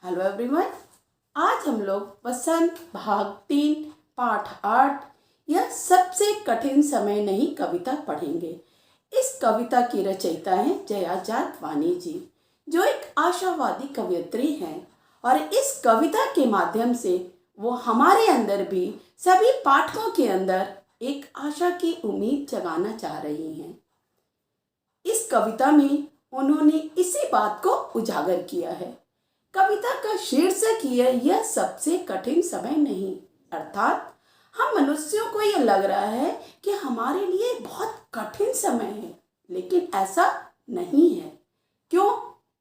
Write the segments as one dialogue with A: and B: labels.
A: Hello everyone. आज हम लोग वसंत भाग 3 पाठ 8 यह सबसे कठिन समय नहीं कविता पढ़ेंगे। इस कविता की रचयिता हैं जया जादवानी जी, जो एक आशावादी कवयित्री हैं और इस कविता के माध्यम से वो हमारे अंदर भी सभी पाठकों के अंदर एक आशा की उम्मीद जगाना चाह रही हैं। इस कविता में उन्होंने इसी बात को उजागर किया है। कविता का शीर्षक ही है यह सबसे कठिन समय नहीं, अर्थात हम मनुष्यों को यह लग रहा है कि हमारे लिए बहुत कठिन समय है, लेकिन ऐसा नहीं है। क्यों?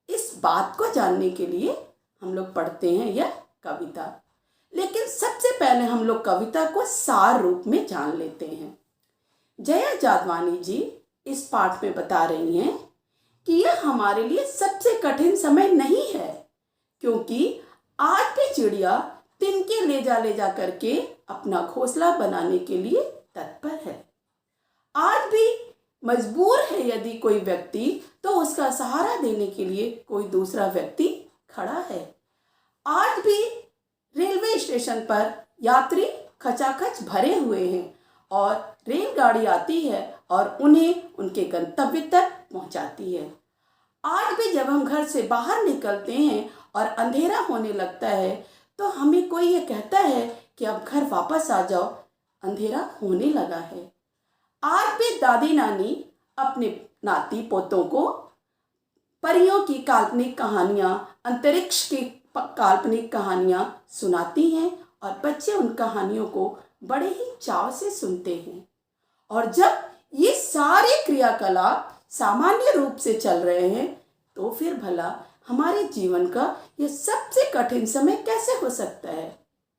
A: इस बात को जानने के लिए हम लोग पढ़ते हैं यह कविता। लेकिन सबसे पहले हम लोग कविता को सार रूप में जान लेते हैं। जया जादवानी जी इस पाठ में बता रही हैं कि यह हमारे लिए सबसे कठिन समय नहीं है, क्योंकि आज भी चिड़िया तिनके ले जा करके अपना घोंसला बनाने के लिए तत्पर है। आज भी मजबूर है यदि कोई व्यक्ति तो उसका सहारा देने के लिए कोई दूसरा व्यक्ति खड़ा है। आज भी रेलवे स्टेशन पर यात्री खचाखच भरे हुए हैं और रेलगाड़ी आती है और उन्हें उनके गंतव्य तक पहुंचाती है। आज भी जब हम घर से बाहर निकलते हैं और अंधेरा होने लगता है तो हमें कोई ये कहता है कि अब घर वापस आ जाओ, अंधेरा होने लगा है। आज भी दादी नानी अपने नाती पोतों को परियों की काल्पनिक कहानियाँ, अंतरिक्ष की काल्पनिक कहानियाँ सुनाती हैं और बच्चे उन कहानियों को बड़े ही चाव से सुनते हैं। और जब ये सारे क्रियाकलाप सामान्य रूप से चल रहे हैं तो फिर भला हमारे जीवन का यह सबसे कठिन समय कैसे हो सकता है?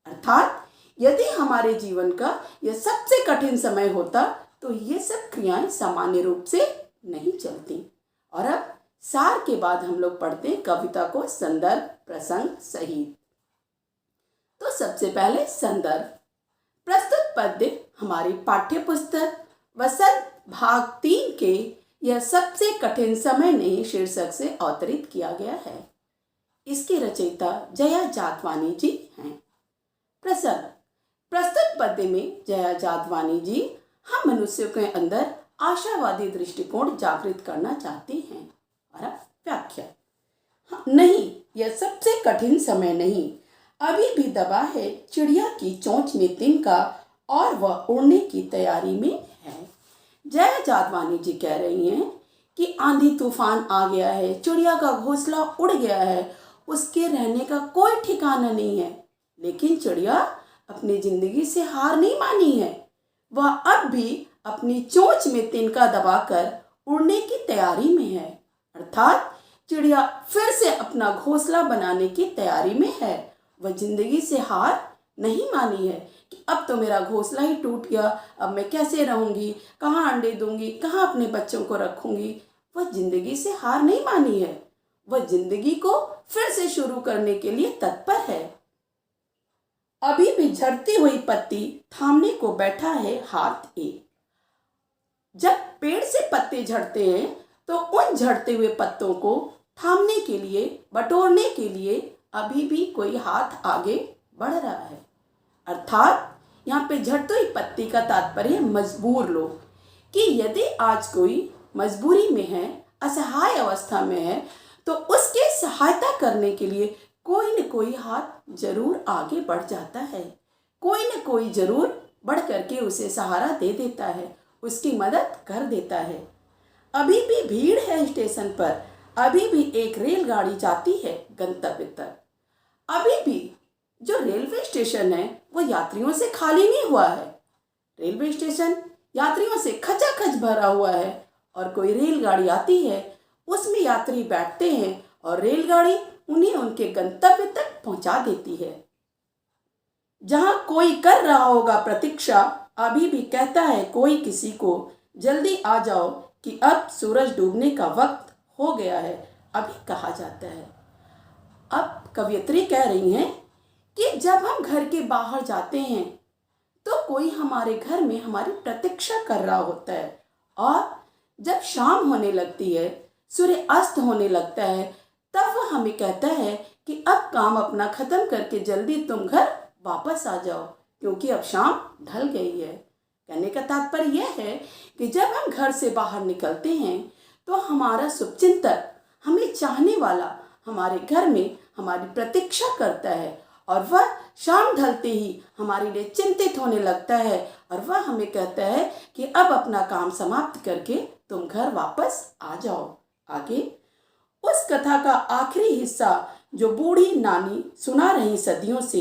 A: अर्थात यदि हमारे जीवन का यह सबसे कठिन समय होता तो ये सब क्रियाएं सामान्य रूप से नहीं चलती। और अब सार के बाद हम लोग पढ़ते हैं कविता को संदर्भ प्रसंग सहित। तो सबसे पहले संदर्भ। प्रस्तुत पद्य हमारी पाठ्य पुस्तक वसंत भाग 3 के यह सबसे कठिन समय नहीं शीर्षक से अवतरित किया गया है। इसके रचयिता जया जादवानी जी हैं। प्रसंग। प्रस्तुत पद्य में जया जादवानी जी हम मनुष्यों के अंदर आशावादी दृष्टिकोण जागृत करना चाहते हैं। और अब व्याख्या। नहीं, यह सबसे कठिन समय नहीं। अभी भी दबा है चिड़िया की चोंच में तिनका और वह उड़ने की तैयारी में है। जया जादवानी जी कह रही हैं कि आंधी तूफान आ गया है, चिड़िया का घोंसला उड़ गया है, उसके रहने का कोई ठिकाना नहीं है, लेकिन चिड़िया अपनी जिंदगी से हार नहीं मानी है। वह अब भी अपनी चोंच में तिनका दबाकर उड़ने की तैयारी में है, अर्थात चिड़िया फिर से अपना घोंसला बनाने की तैयारी में है। वह जिंदगी से हार नहीं मानी है कि अब तो मेरा घोंसला ही टूट गया, अब मैं कैसे रहूंगी, कहाँ अंडे दूंगी, कहाँ अपने बच्चों को रखूंगी। वह जिंदगी से हार नहीं मानी है, वह जिंदगी को फिर से शुरू करने के लिए तत्पर है। अभी भी झड़ती हुई पत्ती थामने को बैठा है हाथ एक। जब पेड़ से पत्ते झड़ते हैं तो उन झड़ते हुए पत्तों को थामने के लिए, बटोरने के लिए अभी भी कोई हाथ आगे बढ़ रहा है। अर्थात यहाँ पे झड़ती हुई पत्ती का तात्पर्य मजबूर लोग, कि यदि आज कोई मजबूरी में है, असहाय अवस्था में है, तो उसके सहायता करने के लिए कोई न कोई हाथ जरूर आगे बढ़ जाता है। कोई न कोई जरूर बढ़ करके उसे सहारा दे देता है, उसकी मदद कर देता है। अभी भी भीड़ है स्टेशन पर, अभी भी एक रेलगाड़ी जाती है गंतव्य तक। अभी भी जो रेलवे स्टेशन है वो यात्रियों से खाली नहीं हुआ है। रेलवे स्टेशन यात्रियों से खचाखच भरा हुआ है और कोई रेलगाड़ी आती है, उसमें यात्री बैठते हैं और रेलगाड़ी उन्हें उनके गंतव्य तक पहुंचा देती है। जहां कोई कर रहा होगा प्रतीक्षा, अभी भी कहता है कोई किसी को, जल्दी आ जाओ कि अब सूरज डूबने का वक्त हो गया है, अभी कहा जाता है। अब कवयित्री कह रही हैं कि जब हम घर के बाहर जाते हैं तो कोई हमारे घर में हमारी प्रतीक्षा कर रहा होता है, और जब शाम होने लगती है, सूर्य अस्त होने लगता है, तब वह हमें कहता है कि अब काम अपना खत्म करके जल्दी तुम घर वापस आ जाओ, क्योंकि अब शाम ढल गई है। कहने का तात्पर्य यह है कि जब हम घर से बाहर निकलते हैं तो हमारा शुभचिंतक, हमें चाहने वाला हमारे घर में हमारी प्रतीक्षा करता है और वह शाम ढलते ही हमारे लिए चिंतित होने लगता है और वह हमें कहता है कि अब अपना काम समाप्त करके तुम घर वापस आ जाओ। आगे उस कथा का आखिरी हिस्सा जो बूढ़ी नानी सुना रही सदियों से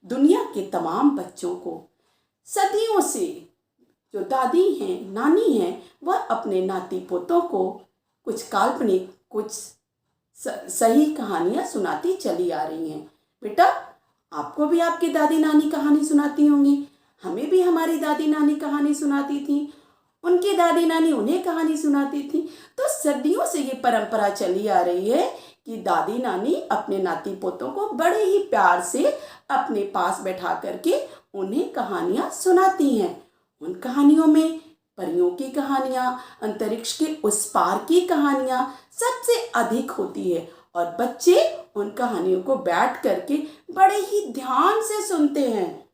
A: दुनिया के तमाम बच्चों को, सदियों से जो दादी हैं, नानी हैं, वह अपने नाती पोतों को कुछ काल्पनिक, कुछ सही कहानियाँ सुनाती चली आ रही हैं। बेटा, आपको भी आपकी दादी नानी कहानी सुनाती होंगी, हमें भी हमारी दादी नानी कहानी सुनाती थी, उनकी दादी नानी उन्हें कहानी सुनाती थी। तो सदियों से ये परंपरा चली आ रही है कि दादी नानी अपने नाती पोतों को बड़े ही प्यार से अपने पास बैठा करके उन्हें कहानियाँ सुनाती हैं। उन कहानियों में परियों की कहानियाँ, अंतरिक्ष के उस पार की कहानियाँ सबसे अधिक होती है और बच्चे उन कहानियों को बैठ करके बड़े ही ध्यान से सुनते हैं।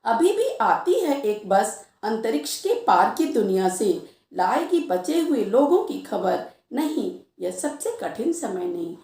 A: अभी भी आती है एक बस अंतरिक्ष के पार की दुनिया से, लाएगी बचे हुए लोगों की खबर, नहीं यह सबसे कठिन समय नहीं।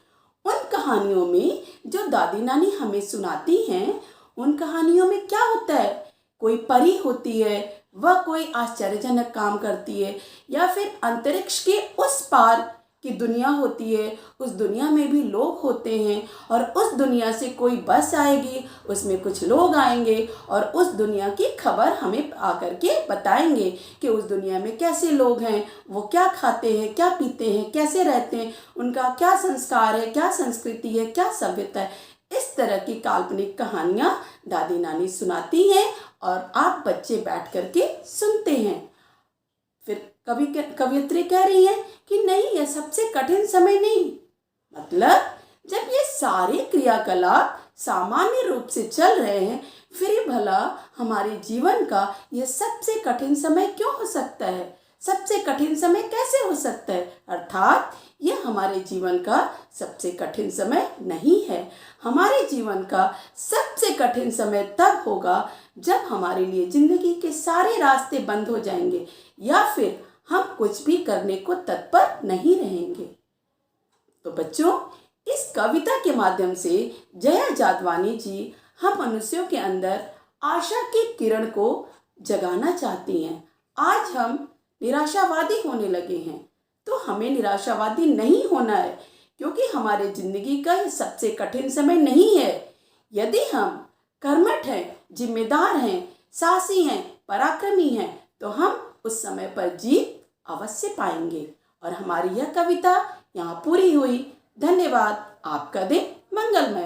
A: उन कहानियों में जो दादी नानी हमें सुनाती हैं, उन कहानियों में क्या होता है, कोई परी होती है, वह कोई आश्चर्यजनक काम करती है, या फिर अंतरिक्ष के उस पार की दुनिया होती है, उस दुनिया में भी लोग होते हैं और उस दुनिया से कोई बस आएगी, उसमें कुछ लोग आएंगे और उस दुनिया की खबर हमें आकर के बताएंगे कि उस दुनिया में कैसे लोग हैं, वो क्या खाते हैं, क्या पीते हैं, कैसे रहते हैं, उनका क्या संस्कार है, क्या संस्कृति है, क्या सभ्यता है। इस तरह की काल्पनिक कहानियाँ दादी नानी सुनाती हैं और आप बच्चे बैठ करके सुनते हैं। फिर कवियत्री कह रही है कि नहीं, यह सबसे कठिन समय नहीं, मतलब जब ये सारे क्रियाकलाप सामान्य रूप से चल रहे हैं, फिर भला हमारे जीवन का यह सबसे कठिन समय क्यों हो सकता है, सबसे कठिन समय कैसे हो सकता है। अर्थात यह हमारे जीवन का सबसे कठिन समय नहीं है। हमारे जीवन का सबसे कठिन समय तब होगा जब हमारे लिए जिंदगी के सारे रास्ते बंद हो जाएंगे या फिर हम कुछ भी करने को तत्पर नहीं रहेंगे। तो बच्चों, इस कविता के माध्यम से जया जादवानी जी हम मनुष्यों के अंदर आशा की किरण को जगाना चाहती हैं। आज हम निराशावादी होने लगे हैं, तो हमें निराशावादी नहीं होना है, क्योंकि हमारे जिंदगी का ये सबसे कठिन समय नहीं है। यदि हम कर्मठ हैं, जिम्मेदार हैं, साहसी हैं, पराक्रमी हैं, तो हम उस समय पर जीत अवश्य पाएंगे। और हमारी यह कविता यहाँ पूरी हुई। धन्यवाद। आपका दिन मंगलमय।